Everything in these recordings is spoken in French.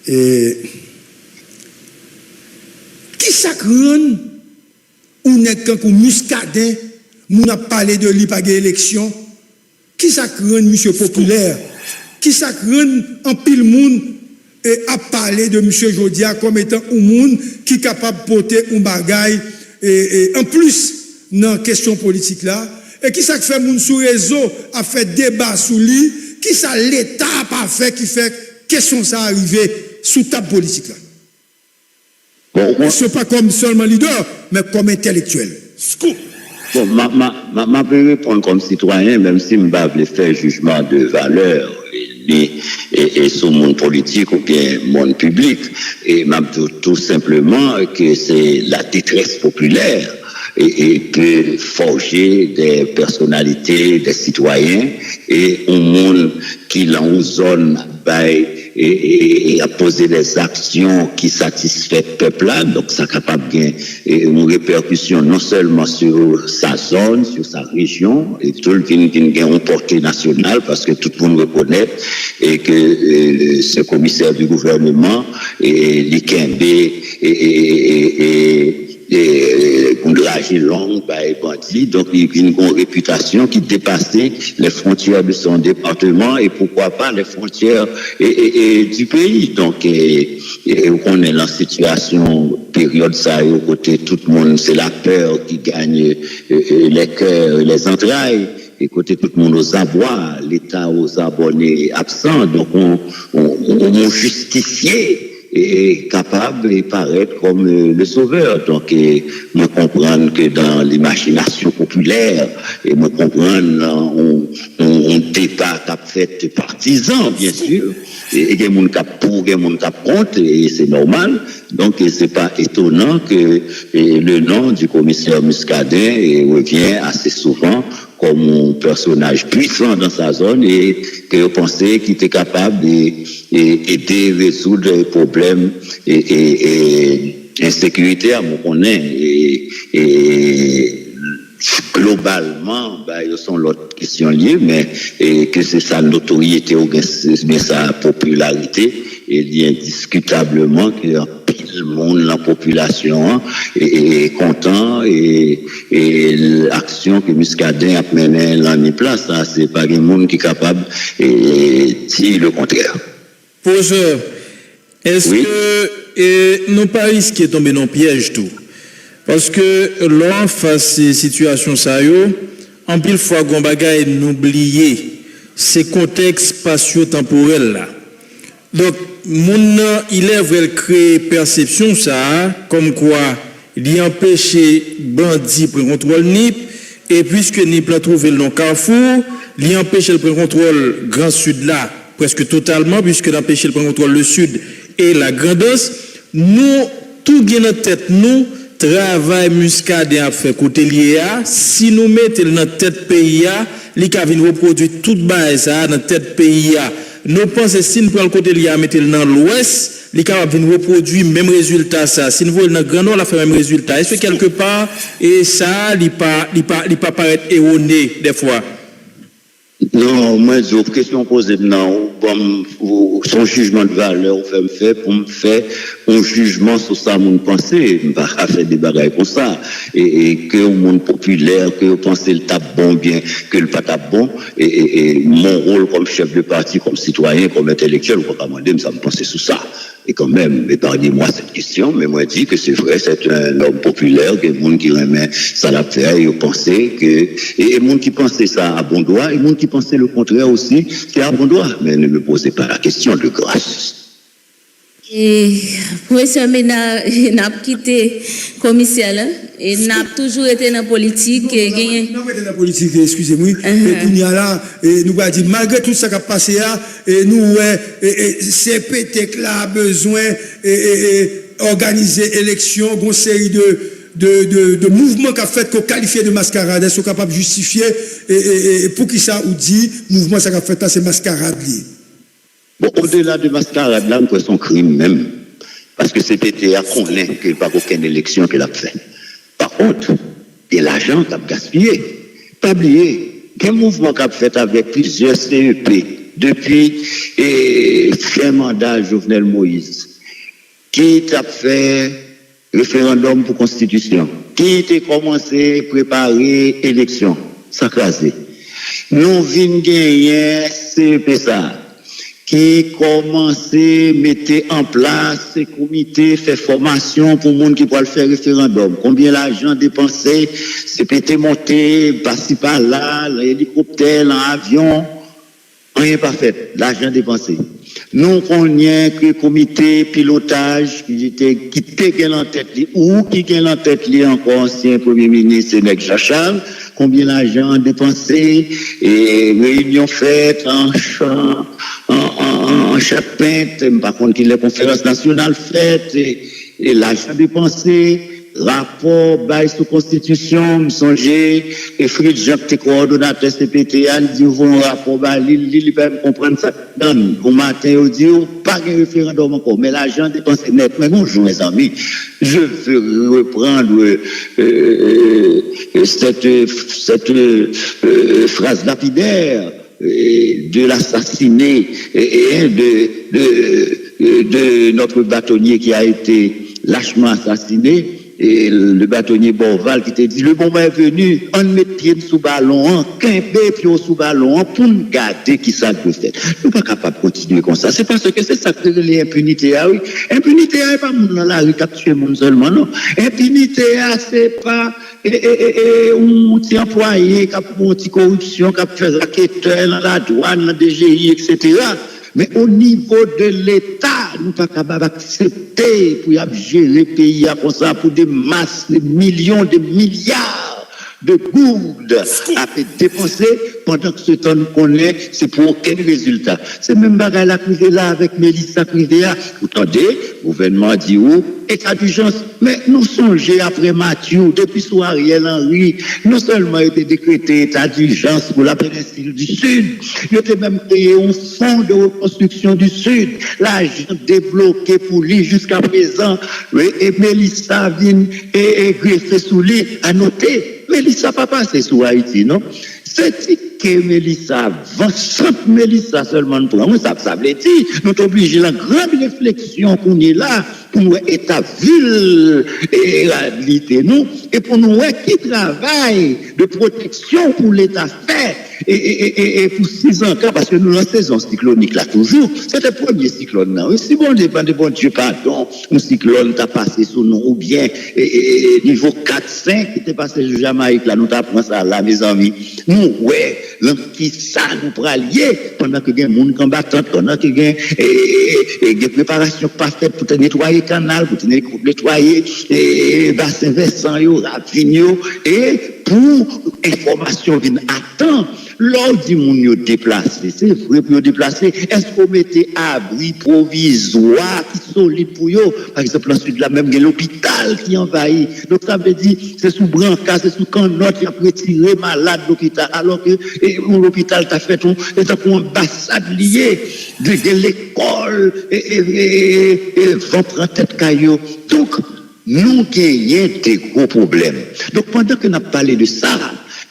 Et qui s'accroche ou n'est qu'un muscadin, nous a parlé de lui pas d'élection. Qui s'accroche monsieur populaire? Qui s'accroche en pile monde et a parlé de monsieur Jodia comme étant un monde qui est capable de porter un bagaille et en plus dans la question politique là. Et qui ça fait moun sous réseau a fait débat sous lui, qui ça l'État a pas fait qui fait question ça arrivé sous table politique là. Bon, ce n'est pas comme seulement leader, mais comme intellectuel. Bon, ma peux répondre comme citoyen, même si je ne vais pas faire jugement de valeur et sur mon politique ou bien mon public. Et tout simplement que c'est la détresse populaire et que forger des personnalités, des citoyens et un monde qui est en zone et à poser des actions qui satisfait le peuple là, donc ça capable de une répercussion non seulement sur sa zone, sur sa région, et tout le qui a une portée nationale, parce que tout le monde reconnaît et que ce commissaire du gouvernement et l'IKMB long bandit, donc il a une réputation qui dépassait les frontières de son département et pourquoi pas les frontières du pays. Donc on est dans la situation période ça et au côté tout le monde c'est la peur qui gagne les cœurs, les entrailles. Et côté tout le monde aux abois, l'État aux abonnés absents, donc on justifié est capable de paraître comme le sauveur. Donc, me comprendre que dans l'imagination populaire, et me comprendre on débat qu'a fait partisan, bien sûr, et il y a des gens qui pour, il y a des gens qui contre, et c'est normal. Donc, c'est pas étonnant que le nom du commissaire Muscadet revient assez souvent comme un personnage puissant dans sa zone et que je pensais qu'il était capable d'aider à résoudre les problèmes et insécurité à mon connaît et globalement ils sont l'autre question liée mais que c'est sa notoriété ou bien sa popularité et il dit indiscutablement qu'il y a pile monde la population est content et l'action que Muscadet a menée l'année place c'est pas un monde qui est capable et dire le contraire. Professeur, est-ce que nous pas risquer de tomber dans le piège tout? Parce que l'on face ces situations ça en pile fois gon bagay n'oublier ces contextes spatio-temporels là. Donc mon il est vrai créer perception ça comme quoi il empêcher bandit prendre contrôle NIP et puisque NIP l'a trouvé le carrefour, il empêcher le prendre contrôle Grand Sud là presque totalement puisque l'empêcher le prendre contrôle le sud et la Grand'Anse, nous tout bien en tête nous travail Muscadet a fait côté lié si nous mettons dans tête pays li ka vinn reproduire toute base ça dans tête pays nous pensons si nous prenons le côté lié mettre dans l'ouest li ka vinn reproduire même résultat ça si nous voulons dans grand nord la fait même résultat est-ce que quelque part et ça li pas paraître erroné des fois? Non, moi, j'ai une question posée maintenant. Son jugement de valeur, fait pour me faire un jugement sur ça, mon pensée. Je ne vais pas faire des bagailles comme ça. Et que le monde populaire, que vous pensez le tape bon bien, que le pas tape bon. Et mon rôle comme chef de parti, comme citoyen, comme intellectuel, vous pouvez pas demander, ça me penser sur ça. Et quand même, épargnez-moi cette question, mais moi, je dis que c'est vrai, c'est un homme populaire, que le monde qui remet ça la faire, et vous pensez que, et le monde qui pensait ça à bon droit, et le monde qui pensait le contraire aussi, c'est à bon droit. Mais ne me posez pas la question de grâce. Et professeur Ménard n'a quitté commissaire là et n'a toujours été dans la politique n'a pas été dans la politique excusez-moi et qu'on y a là et nous va dire malgré tout ça qui a passé là et nous CPT là a besoin et organiser élection une série de mouvements qu'a fait qu'on qualifie de mascarade est-ce capable de justifier et pour qui ça ou dit mouvement ça qu'a fait là c'est mascarade lié. Bon, au-delà de mascarade, là, c'est son crime même. Parce que CPTA connaît qu'il n'y a pas aucune élection qu'il a fait. Par contre, il y a l'argent qu'il a gaspillé. Pas oublier, quel mouvement qu'il a fait avec plusieurs CEP depuis fin mandat Jovenel Moïse, qui t'a fait référendum pour constitution, qui t'a commencé à préparer élection, ça crasé. Nous venons gagner CEPSA, qui commençait à mettre en place ces comités, fait formation pour le monde qui pourra faire référendum. Combien l'argent dépensé, c'est pété monté, passé par là, l'hélicoptère, l'avion, rien pas fait, l'argent dépensé. Nous connaissons que le comité pilotage qui était en tête, ou qui est en tête, encore ancien Premier ministre, Sénèque Jachal, combien d'argent dépensé, et réunion faite en chapinte, par contre, qu'il y a la conférence nationale faite, et l'argent dépensé, rapport, bail sous constitution, me songer, et Fritz Jacques, coordonnateur CPTA, il dit, un rapport, il peut me comprendre ça, donne, au matin, il dit, pas de référendum encore, mais l'argent dépensé net. Mais bonjour, mes amis, je veux reprendre cette phrase lapidaire de l'assassiné et de notre bâtonnier qui a été lâchement assassiné. Et le bâtonnier Borval qui t'a dit, le moment est venu, on met pied sous ballon, quimper pied sous ballon, pour nous garder qui ça peut faire. Nous ne sommes pas capables de continuer comme ça. C'est parce que c'est ça que l'impunité a, oui. Impunité a, pas moun dans la rue qui a tué moun seulement, non. Impunité a, c'est pas, un petit employé qui a fait une petite corruption, qui a fait raqueteur dans la douane, dans la DGI, etc. Mais au niveau de l'État, nous ne sommes pas capables d'accepter pour gérer le pays comme ça, pour des masses, des millions, des milliards de gourdes à dépenser pendant que ce temps nous connaît, c'est pour aucun résultat. C'est même bagarre la crise là avec Mélissa Crivéa. Vous entendez, le gouvernement dit où, état d'urgence. Mais nous songeons après Mathieu, depuis sous Ariel Henry, non seulement été décrété état d'urgence pour la péninsule du Sud, il a même créé un fonds de reconstruction du Sud, l'argent débloqué pour lui jusqu'à présent, et Mélissa vient et greffé sous lui, à noter. Mélissa pas passé sous Haïti, non? C'est que Mélissa, 20 Mélissa seulement pour nous, ça veut dire, nous sommes obligés la grande réflexion qu'on est là, pour nous état ville et réhabiliter nous, et pour nous qui travail de protection pour l'État fait, et pour 6 ans, parce que nous, la saison cyclonique là, toujours, c'était le premier cyclone là. Si bon dépend de bon Dieu, pardon, un cyclone t'a passé sous nous, ou bien, niveau 4-5 qui était passé sur Jamaïque là, nous t'apprenons ça là, mes amis. Nous, ouais, qui ça nous pralier, pendant que il y a des gens combattants, pendant qu'il y a des préparations pas faites pour te nettoyer le canal, pour te nettoyer bassin versant, ravine, et pour information vienne à temps. Lors du monde yo déplacé, c'est vrai pour yo déplacer, est-ce qu'on mettait abri provisoire qui solide pour yo? Par exemple, ensuite là même il y a l'hôpital qui envahit. Donc ça veut dire c'est sous brancard, c'est sous canotte qui a retiré malade l'hôpital alors que l'hôpital t'a fait une ambassade liée de l'école et vont prendre tête caillou. Donc nous gagnons des gros problèmes. Donc pendant que nous avons parlé de ça,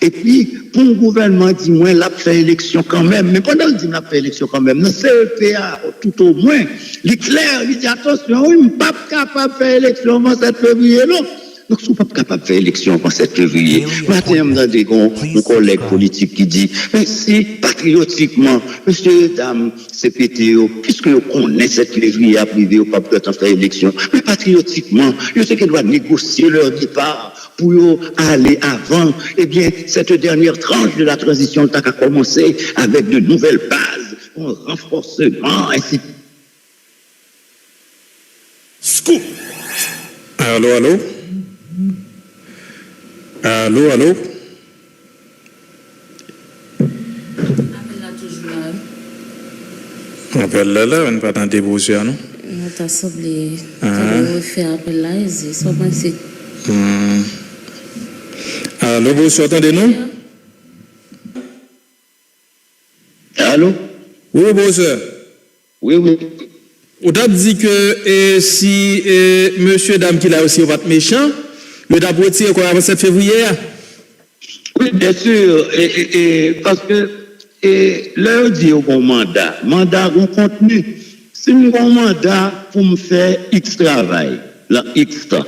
et puis, pour le gouvernement, dis-moi, il a fait élection quand même. Mais pendant qu'il dit qu'il a fait élection quand même, le CEPA, tout au moins, il est clair, il dit attention, il n'est pas capable de faire élection en 7 février, non. Donc, ils ne sont pas capables de faire élection en 7 février. Maintenant, il y a un collègue politique qui dit, mais si patriotiquement, monsieur, dame, CPTO, puisque vous connaissez 7 février à privé, vous ne pouvez pas faire élection, mais patriotiquement, je sais qu'ils doivent négocier leur départ pour aller avant. Eh bien, cette dernière tranche de la transition a commencé avec de nouvelles bases, un renforcement, ainsi. Scoop. Allô, allô? Allô, allô? Appel là, on ne pas dans dévotion, non? On t'a semblé. On faire appel là, c'est ça, c'est. Allô, vous entendez-nous? Allô? Oui, bonsoir. Oui, oui. On t'a dit que si monsieur, dame, qui l'a aussi, va être méchant, le t'a retiré quoi avant 7 février? Oui, bien sûr. Parce que Et leur dit au mandat un contenu. Si nous avons un mandat pour me faire X travail, là, X temps.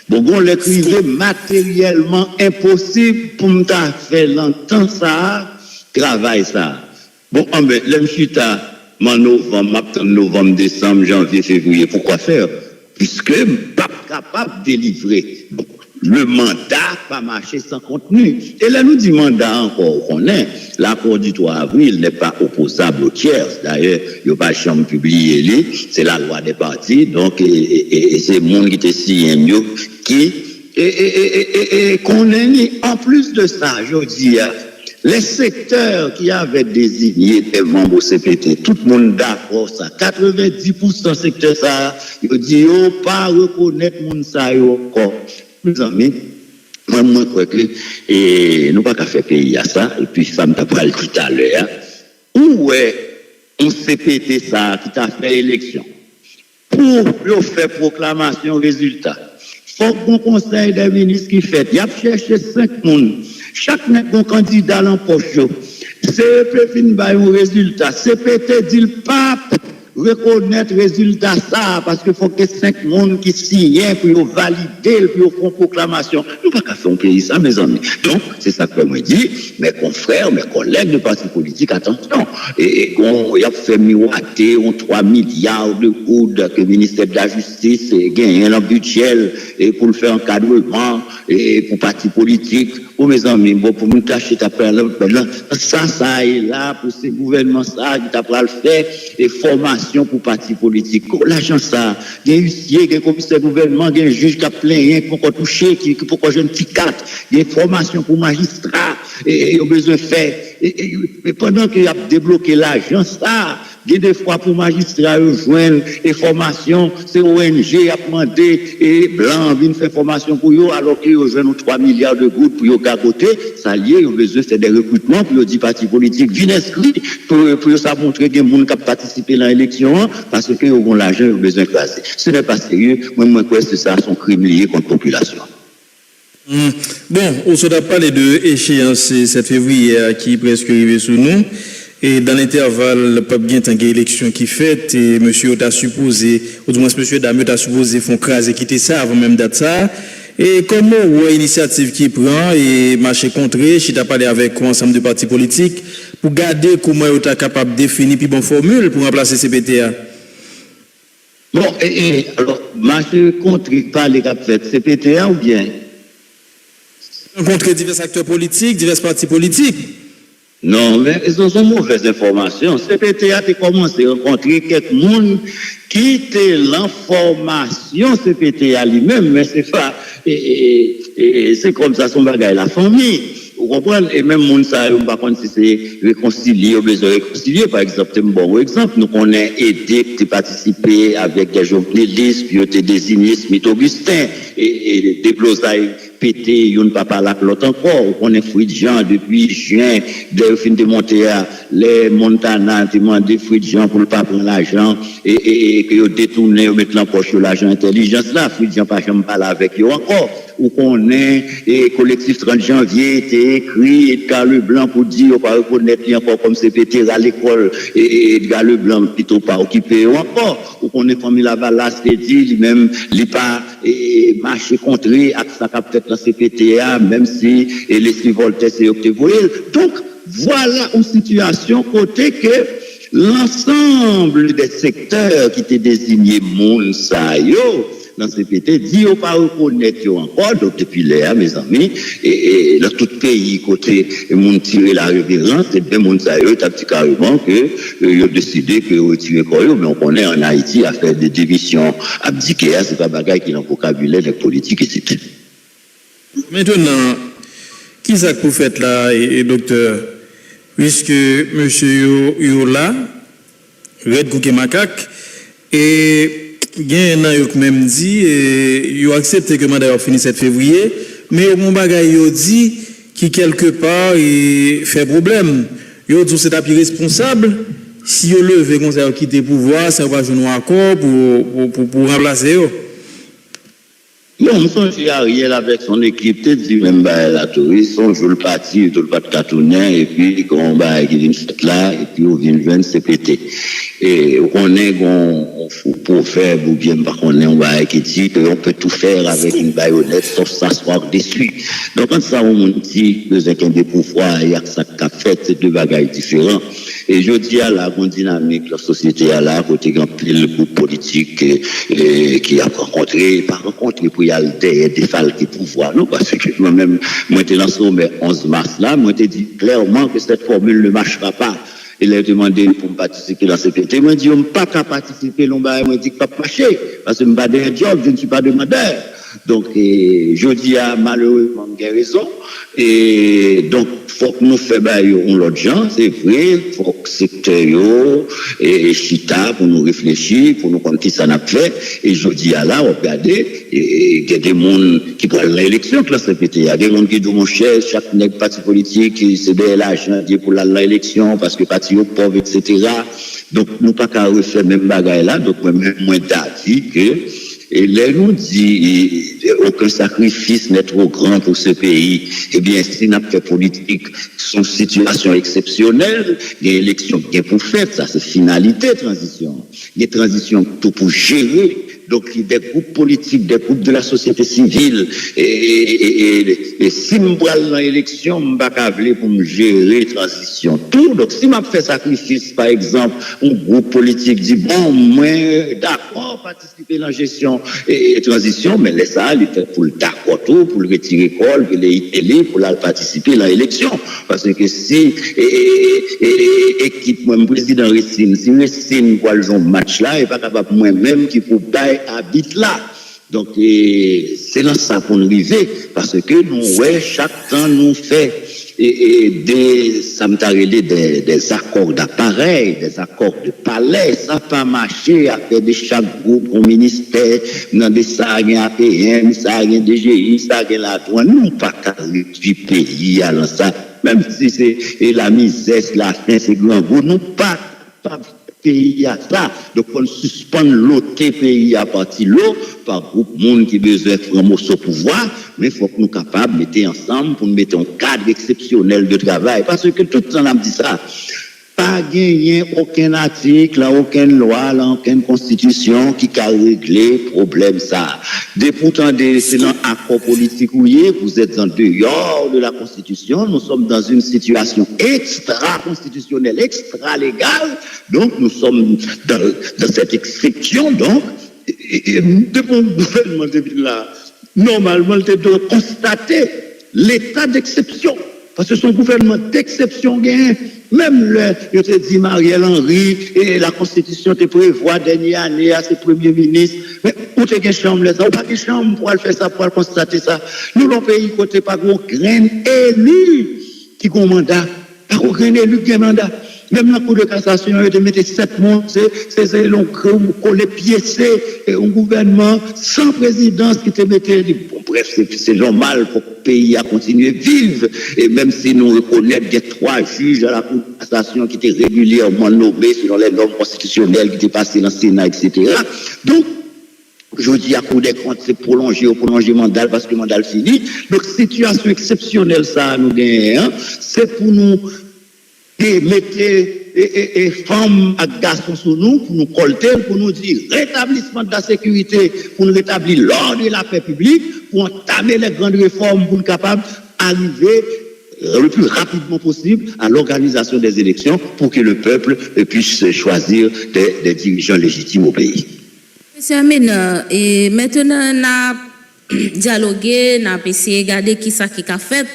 Bon, on l'écrivait matériellement impossible pour me faire longtemps ça, travail ça. Bon, mais l'emchita, novembre, décembre, janvier, février, pourquoi faire? Puisque je ne suis pas capable de délivrer. Bon, le mandat pas marché sans contenu. Et là, nous dit mandat encore, on est. L'accord du 3 avril n'est pas opposable aux tiers. D'ailleurs, il n'y a pas de chambre publiée, c'est la loi des partis. Donc, et c'est le monde qui était signé, qui, qu'on est en plus de ça, je dis, les secteurs qui avaient désigné des membres au CPT, tout le monde d'accord ça, 90% secteur ça, ils disent, pas reconnaître mon ça encore. Mes amis, moi, je crois que, et nous pas qu'à faire pays à ça, et puis, ça me t'a parlé tout à l'heure, où est on CPT ça, qui t'a fait élection, pour faire proclamation résultat. Faut qu'on conseil des ministres qui fait, il y a cherché 5 personnes. Chaque candidat en poche, CEP fin by un résultat. CPT dit le pape reconnaître résultat ça parce qu'il faut que 5 personnes qui signent pour valider, pour faire une proclamation. Nous pas qu'à faire un pays ça, mes amis. Donc, c'est ça que moi dis, mes confrères, mes collègues de partis politiques, attention. Et qu'on y a fait miroiter 3 milliards de coudes que le ministère de la Justice gagne un budget et pour le faire encadrement et pour partis politiques. Pour mes amis, bon, pour nous tâcher, ça est là, pour ces gouvernements, ça, qui t'a pas le faire, et formation pour partis politiques. L'argent, ça, il y a huissier, il y a commissaire gouvernement, il y a un juge qui a plein, pour qu'on touche, pour qu'on jeune petit 4, il y a formation pour magistrats, et il y a besoin de faire. Et pendant qu'il a débloqué l'argent, ça, il y a des fois pour magistrats rejoindre et formation, c'est ONG a demandé et blanc vient faire formation pour eux alors qu'ils rejoignent 3 milliards de gouttes pour eux gagoter, ça lié, ils ont besoin de faire des recrutements pour les 10 partis politiques, viennent inscrits pour ça montrer que les gens qui participé à l'élection parce qu'ils ont l'argent, ils ont besoin de classer. Ce n'est pas sérieux, moi je crois que ça sont crimes liés contre la population. Bon, on se parlé de échéance 7 février qui est presque arrivé sous nous. Et dans l'intervalle, le peuple bien tant élection qui fait, et monsieur a supposé, ou du moins monsieur Damio a supposé font craser quitter ça avant même date ça. Et comment ou initiative qui prend et marché contré, je t'ai parlé avec un ensemble de partis politiques pour garder comment vous êtes capable de définir puis bonne formule pour remplacer CPTA. Bon, alors, marché contré par les cap fait CPTA ou bien? Rencontrer divers acteurs politiques, divers partis politiques. Non, mais ils ont mauvaises informations. CPTA a commencé à rencontrer quelques monde qui était l'information CPTA lui-même, mais c'est pas, c'est comme ça son bagage, la famille. Vous comprenez? Et même monde ça, on ne pas si c'est réconcilier, ou besoin de réconcilier. Par exemple, c'est un bon exemple. Nous, on a aidé, de participer avec des journalistes, puis on a désigné Smith Augustin, et des blosailles pété, il n'y a pas là l'autre encore. On est fruit de gens depuis juin, de fin de monter à les Montana, demandé fruit de gens pour ne pas prendre l'argent, et que vous détournez, vous mettez l'empoche sur l'argent intelligence là, fruit de gens pas jamais parler avec eux encore. Ou qu'on est, et collectif 30 janvier, était écrit, Edgar Leblanc pour dire, on pas reconnaître encore comme CPT à l'école, et Edgar Leblanc plutôt pas occupé encore. Ou qu'on est famille Lavalas, dit, lui-même, il pas, marché contré, à ça peut-être la CPTA, même si, les Voltaire, c'est Octaville. Donc, voilà une situation côté que l'ensemble des secteurs qui étaient désignés, moun sa yo, dans CPT, dit on pas reconnaître encore, donc depuis là, mes amis, et dans tout pays, côté, moun tirer la révérence, et bien moun sa yo, t'as dit carrément que, ils ont décidé que retirer quoi, mais on connaît en Haïti à faire des divisions abdiquées, c'est pas bagaille qui est dans le vocabulaire des politiques, etc. Maintenant, qui ça que vous faites là, et docteur, puisque monsieur Yola, Red Gouké Macaque, et il y a un qui même dit, il a accepté que le mandat fini 7 février, mais au moment où il dit qu'il quelque part il fait problème. Il dit que c'est un responsable. Si il levé comme ça, quitter le pouvoir, ça va jouer un accord pour remplacer. Bon, je songe Ariel avec son équipe, tu dis même la touriste, on joue le parti, tout le parti cartonné, et puis on va qui vient là, et puis on vient le CPT. Et on est pour faire, ou bien par contre, on va qui dit qu'on peut tout faire avec une baïonnette, sauf s'asseoir dessus. Donc, quand ça, on dit que c'est qu'un des pouvoirs, il y a ça qu'a fait, c'est deux bagages différents. Et je dis à la grande dynamique, la société à la côté d'un pile groupe politique qui a rencontré, pas rencontré pour y aller des falques pouvoir, non, parce que moi-même, moi, j'étais dans le sommet 11 mars là, moi, j'ai dit clairement que cette formule ne marchera pas. Il a demandé pour me participer dans ce CPT. Moi, je dis, on ne peut pas participer, moi, je dis, pas marcher, parce que je ne suis pas d'un job, je ne suis pas demandeur. Donc, je dis à malheureusement, j'ai raison. Et donc, faut que nous fassions l'autre gens, c'est vrai, faut que secteur et chita pour nous réfléchir, pour nous comprendre qui ça n'a fait. Et je dis à là, regardez, il y a des gens qui prennent l'élection, que la CPT. Il y a des gens qui disent, mon cher, chaque parti politique, c'est de l'argent pour l'élection, parce que parti au pauvre, etc. Donc, nous pas qu'à refaire même bagaille là. Donc, moi, d'avis que, et là, nous dit, aucun sacrifice n'est trop grand pour ce pays. Eh bien, si nous avons fait politique, son situation exceptionnelle, il y a élection qui est pour faire, ça c'est finalité transition. Il y a transition tout pour gérer. Donc, il y a des groupes politiques, des groupes de la société civile. Et si je prends l'élection, je ne vais pas pour me gérer la transition. Tout. Donc, si je fais sacrifice, par exemple, un groupe politique dit, bon, moi, d'accord, participer à la gestion et transition, mais laisse ça, il fait pour le d'accord tout, pour le retirer col, pour les pour la participer à l'élection. Parce que si, équipe, moi, président Racine, si Racine, quoi, ils ont match là, et pas capable moi-même qui pour habite là. Donc, c'est dans ça qu'on arrive, parce que nous, ouais, chaque temps, nous fait des accords d'appareil, des accords de palais, ça pas marché avec de chaque groupe au ministère, dans des ça, APM, ça, DGI, ça, la douane, nous, pas qu'à du pays, alors ça, même si c'est la misère, la faim, c'est grand gros, nous, pas pays à ça. Donc, on suspend l'autre pays à partir de l'eau par groupe monde qui besoin de prendre au pouvoir, mais il faut que nous soyons capables de mettre ensemble pour mettre un cadre exceptionnel de travail. Parce que tout le temps, on dit ça. Pas gagné aucun article, aucune loi, aucune constitution qui a réglé le problème ça. Pourtant, c'est dans l'accord politique où vous êtes en dehors de la constitution, nous sommes dans une situation extra-constitutionnelle, extra-légale, donc nous sommes dans cette exception, donc, depuis le gouvernement depuis là, normalement, il doit constater l'état d'exception, parce que son gouvernement d'exception gagne. Même je te dis Marielle Henry et la Constitution te prévoit dernière année à ses premiers ministres. Mais où t'es qu'une chambre là? Ou pas qu'une chambre pour faire ça, pour constater ça? Nous, le pays, côté pas gros grain élu qui a un mandat. Pas gros grain élu qui a un mandat. Même la Cour de cassation, il a mis 7 mois, c'est long, les piécés, un gouvernement sans présidence qui te mettait, bon, bref, c'est normal pour que le pays a continué à vivre. Et même si nous reconnaissons qu'il y a 3 juges à la Cour de cassation qui étaient régulièrement nommés selon les normes constitutionnelles qui étaient passées dans le Sénat, etc. Donc, je dis à Cour des comptes, c'est prolonger mandat parce que le mandat fini. Donc, situation exceptionnelle, ça, nous gagnons, c'est pour nous mettez femmes et garçons sur nous, pour nous colter, pour nous dire rétablissement de la sécurité, pour nous rétablir l'ordre et la paix publique, pour entamer les grandes réformes, pour nous capables d'arriver le plus rapidement possible à l'organisation des élections pour que le peuple puisse choisir des dirigeants légitimes au pays. Monsieur Amena, et maintenant, on a dialogué, on a essayé de regarder qui ça qui a fait.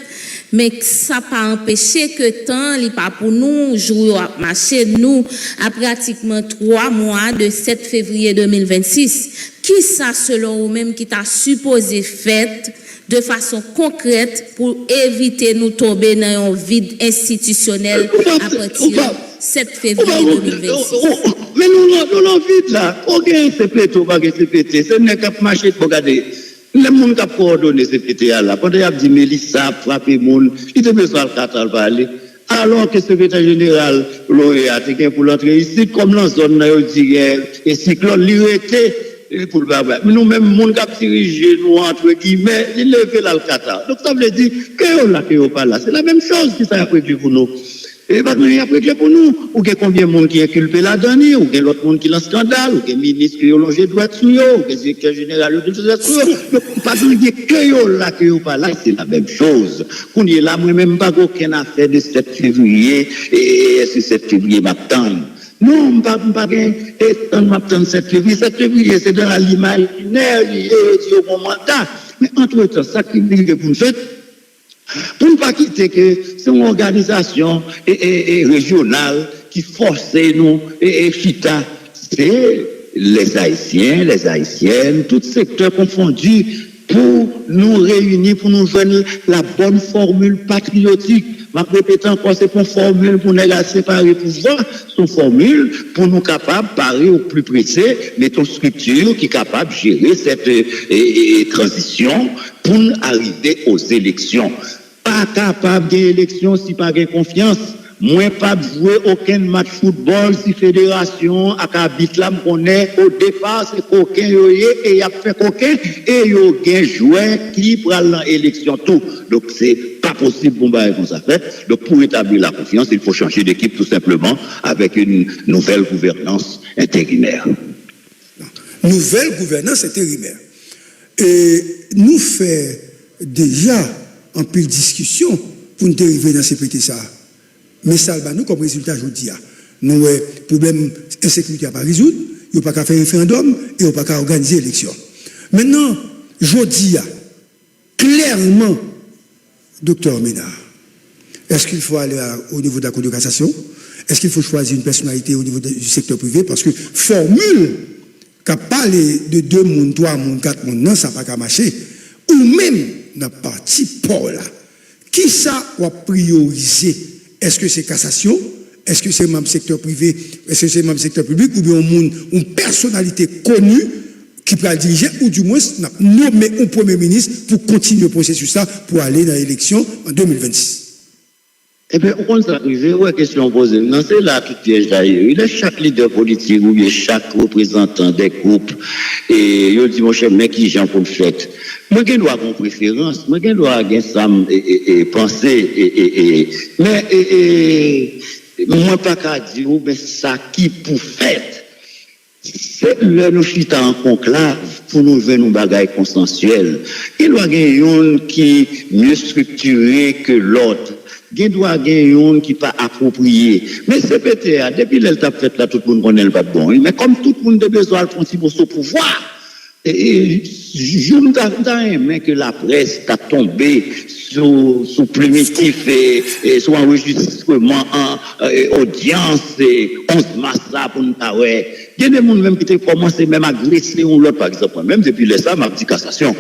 Mais ça n'a pas empêché que le temps, il pas pour nous, jouer à marcher, nous, à pratiquement 3 mois de 7 février 2026. Qui ça, selon vous-même, qui t'a supposé fait de façon concrète pour éviter nous tomber dans un vide institutionnel à partir du 7 février 2026? Mais nous l'avons vide là. Aucun CPT ou pas CPT. Ce n'est qu'à marcher pour regarder. Les gens qui ont coordonné ce PTA là, quand ils ont dit Mélissa, frappé les gens, ils ont besoin de Qatar parler. Alors que le secrétaire général, l'OEA, pour l'entrée ici, comme dans la zone, il dit, et cyclone, l'irrité, pour le barbe. Nous-mêmes, mon cap dirigé, nous, entre guillemets, il levé là le Qatar. Donc, ça veut dire que là, que pas là. C'est la même chose qui ça a prévu pour nous. Et maintenant, il y a prévu pour nous. Ou combien de monde qui est culpé là-dedans, ou l'autre monde qui est en scandale, ou ministre qui est longé droit sur eux, ou directeur général de tout ça. Pas de dire que là, que pas là, c'est la même chose. Qu'on y est là, moi-même, pas aucune affaire de 7 février, et ce 7 février m'attend. Non, pas 7 février. 7 février, c'est dans l'imaginaire, il est au mandat. Mais entre-temps, ça qui est pour nous faire, pour ne pas quitter que c'est une organisation régionale qui force nous et chita, c'est les Haïtiens, les Haïtiennes, tout secteur confondu pour nous réunir, pour nous joindre la bonne formule patriotique. Je répète encore, c'est une formule pour nous séparer pouvoir, c'est une formule pour nous capables de parler au plus pressé, mais une structure qui est capable de gérer cette transition pour nous arriver aux élections. Pas capable d'élection si pas de confiance. Moi, pas jouer aucun match football si fédération à Kabit là on est au départ c'est coquin et il a fait coquin et yo gain joueur qui prend l'élection tout. Donc c'est pas possible pour bailler comme ça fait. Donc pour établir la confiance, il faut changer d'équipe tout simplement avec une nouvelle gouvernance intérimaire. Nouvelle gouvernance intérimaire. Et nous fait déjà en pile discussion pour nous dériver dans ces petits ça. Mais ça, nous, comme résultat, je vous dis, nous, problème insécurité à pas résoudre, il n'y a pas qu'à faire un référendum et il n'y a pas qu'à organiser l'élection. Maintenant, je dis clairement, docteur Ménard, est-ce qu'il faut aller au niveau de la Cour de cassation? Est-ce qu'il faut choisir une personnalité au niveau du secteur privé? Parce que formule qu'a parlé de 2 mondes, 3 mondes, 4 mondes, non, ça n'a pas qu'à marcher. Ou même, dans la partie Paul, qui ça a priorisé? Est-ce que c'est cassation? Est-ce que c'est même secteur privé? Est-ce que c'est même secteur public? Ou bien une personnalité connue qui peut diriger, ou du moins nommer un premier ministre pour continuer le processus là, pour aller dans l'élection en 2026? Eh bien, on s'est arrivé, ouais, question posée. Non, c'est là tout piège d'ailleurs. Il y a chaque leader politique ou bien chaque représentant des groupes. Et il dit, mon cher, mais qui j'en pour le fait? Moi, je dois avoir une préférence. Moi, je dois avoir ça et penser. Mais, moi, pas qu'à dire, mais ça qui pour fait. C'est le nous chita en conclave pour nous faire nos bagailles consensuelles. Il doit y avoir un qui est mieux structuré que l'autre. Il doit y avoir un qui n'est pas approprié. Mais c'est peut-être, depuis l'étape faite là, tout le monde connaît le pas bon. Mais comme tout le monde a besoin de pour son pouvoir, et je ne sais que la presse a tombé sous primitif et sous enregistrement en audience et 11 mars là pour nous taouer. Il y a des gens même qui ont commencé même à agresser l'autre par exemple. Même depuis les ça, ma petite cassation.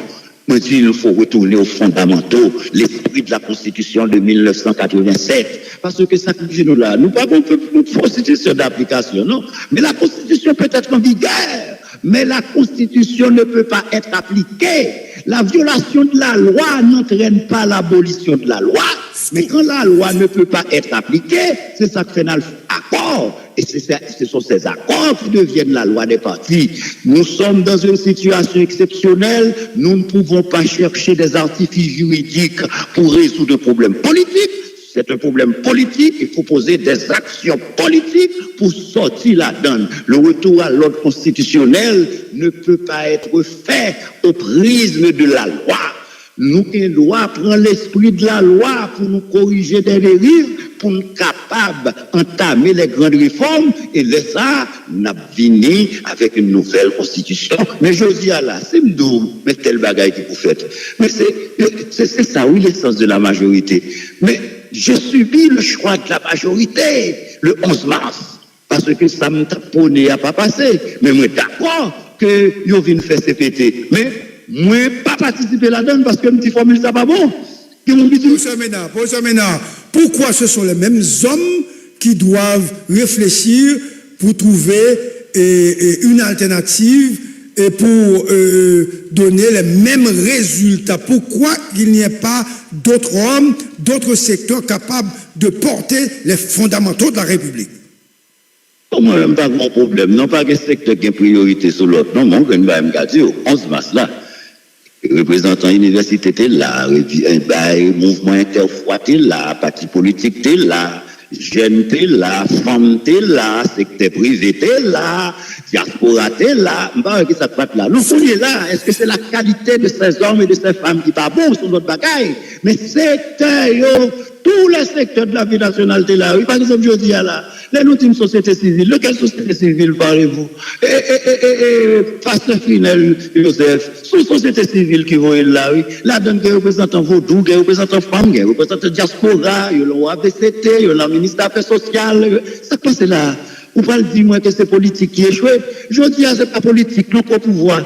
Moi, je dis il faut retourner aux fondamentaux, l'esprit de la Constitution de 1987. Parce que ça, nous là, nous pas une constitution d'application, non. Mais la Constitution peut être en vigueur. Mais la Constitution ne peut pas être appliquée. La violation de la loi n'entraîne pas l'abolition de la loi. Mais quand la loi ne peut pas être appliquée, c'est ça que fait un accord. Et ce sont ces accords qui deviennent la loi des partis. Nous sommes dans une situation exceptionnelle. Nous ne pouvons pas chercher des artifices juridiques pour résoudre un problème politique. C'est un problème politique, il faut poser des actions politiques pour sortir la donne. Le retour à l'ordre constitutionnel ne peut pas être fait au prisme de la loi. Nous, qui loi, prend l'esprit de la loi pour nous corriger des dérives, pour nous capables d'entamer les grandes réformes, et là, ça, nous avons fini avec une nouvelle constitution. Mais je dis à là, c'est nous, mais tel bagaille que vous faites. Mais c'est ça, oui, l'essence de la majorité. Mais j'ai subi le choix de la majorité le 11 mars, parce que ça me taponné à pas passer. Mais moi, d'accord que yo vient faire CPT. Mais moi, pas participer là-dedans parce que me formule ça pas bon. Professeur Ménard, pourquoi ce sont les mêmes hommes qui doivent réfléchir pour trouver une alternative et pour donner les mêmes résultats? Pourquoi il n'y a pas d'autres hommes, d'autres secteurs capables de porter les fondamentaux de la République? Moi-même, pas de problème. Non, pas que secteur qui a priorité sur l'autre. Non, mon gars, je vais me dire, 11 mars là. Représentant université était là, mouvement interfroi était là, parti politique était là, jeunes était là, femmes était là, secteur privé était là, diaspora était là, que ça passe là. Nous, on est là. Est-ce que c'est la qualité de ces hommes et de ces femmes qui pas bon sur notre bagaille? Mais secteur, tous les secteurs de la vie nationale étaient là. Oui, par exemple, je dis là, les ultimes sociétés civiles, de quelle société civile parlez-vous? Pasteur Finel, Joseph, sous société civile qui vont être là, oui. Là-dedans, il y a représentant Vaudou, il y a représentant femmes, il y a représentant diaspora, il y a l'ABCT, il y a le ministre des Affaires sociales. Ça passe là. Vous pouvez dire moi que c'est politique qui échoue. Je dis, c'est pas politique, non, pour pouvoir.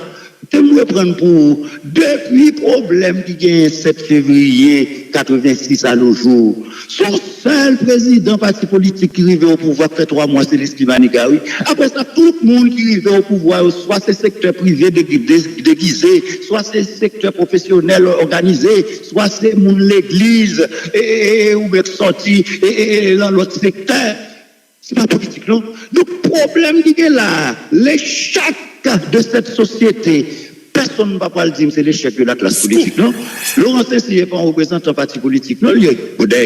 Je me prendre pour depuis problème qui gagne 7 février 86 à nos jours. Son seul président parti politique qui arrive au pouvoir après 3 mois, c'est l'Escrivanica, oui. Après ça, tout le monde qui arrive au pouvoir, soit c'est secteur privé déguisé, soit c'est secteur professionnel organisé, soit c'est l'église, ou bien sorti, et dans l'autre secteur. C'est pas politique, non? Donc, problème qui est là, l'échec de cette société, personne ne va pas le dire, c'est l'échec de la classe politique, non? Laurent Tessier n'est pas un représentant parti politique, non? Il y a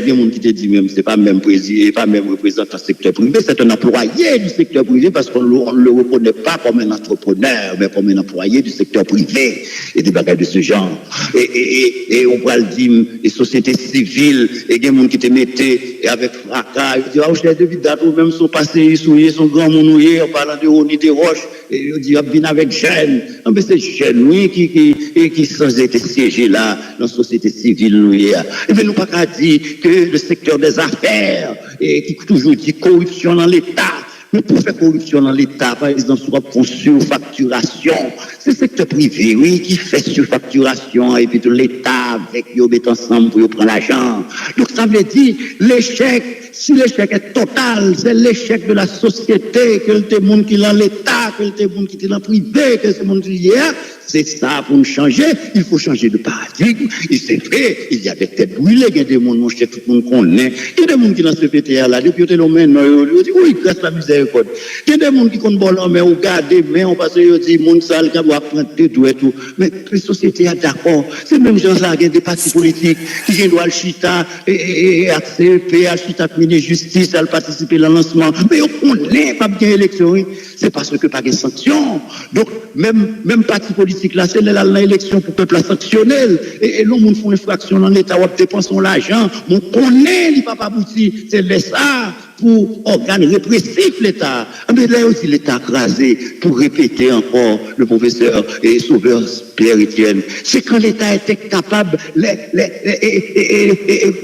des gens qui te disent même, c'est pas même président, pas même représentant secteur privé, c'est un employé du secteur privé parce qu'on ne le reconnaît pas comme un entrepreneur, mais comme un employé du secteur privé et des bagages de ce genre. Et on va le dire, les sociétés civiles, et des gens qui te mettaient avec fracas, ils disent, ah, je suis date ou même sont passés, son grand monouillé, en parlant de Rony des Roches, et ils disent, bien avec jeunes. Non, mais c'est jeunes, oui, qui sont été siégés là, dans la société civile, nous, et bien, nous pas qu'à dire que le secteur des affaires, et qui toujours dit corruption dans l'État. Mais pour faire corruption dans l'État, par exemple, soit pour surfacturation, c'est le secteur privé, oui, qui fait surfacturation, et puis tout l'État, avec, ils mettent ensemble pour prendre l'argent. Donc, ça veut dire, l'échec, si l'échec est total, c'est l'échec de la société, que le monde qui est dans l'État, que le monde qui est dans le privé, que ce monde qui est là. C'est ça pour nous changer. Il faut changer de paradigme. Et c'est vrai, il y a des têtes brûlées, il y a des gens, mon cher, tout le monde connaît. Il y a des gens qui dans ce PTA là, depuis que l'on mène, ils disent, oui, grâce à la miséricorde. Il y a des gens qui comptent bon, mais on garde, mais on passe, ils disent, mon sale, qui va prendre tout et tout. Mais la société est d'accord. C'est même gens là, il y a des partis politiques qui doivent le chita, et accepter, à chita, mener justice, à participer à lancement. Mais on n'est pas bien élection, c'est parce que pas de sanctions. Donc, même parti politique là, c'est l'élection pour que le peuple sanctionne. Et l'on monde font une fraction dans l'État, on dépense l'argent, on connaît, il pas abouti, c'est ça pour organe répressif l'État. Mais là aussi l'État crasé, pour répéter encore le professeur et sauveur Pierre-Étienne, c'est quand l'État était capable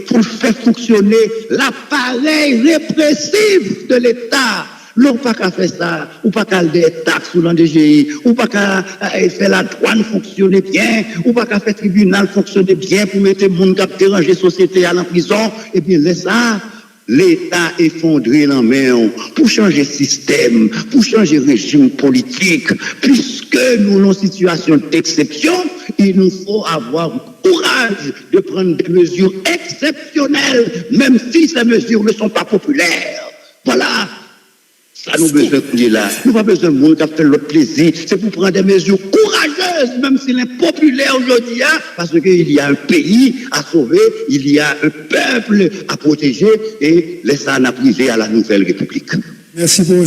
pour faire fonctionner l'appareil répressif de l'État. L'on pas qu'à faire ça, ou pas qu'à des taxes ou l'ANDGI, ou pas qu'à faire la douane fonctionner bien, ou pas qu'à faire le tribunal fonctionner bien pour mettre le monde qui a dérangé la société à la prison. Eh bien, c'est ça. L'État effondré en main pour changer système, pour changer régime politique, puisque nous sommes en situation d'exception, il nous faut avoir le courage de prendre des mesures exceptionnelles, même si ces mesures ne sont pas populaires. Voilà. Ça nous besoin de là. Nous pas besoin de monde qui a fait l'autre plaisir. C'est pour prendre des mesures courageuses, même s'il est populaire aujourd'hui, parce qu'il y a un pays à sauver, il y a un peuple à protéger, et laissez ça privé à la nouvelle République. Merci pour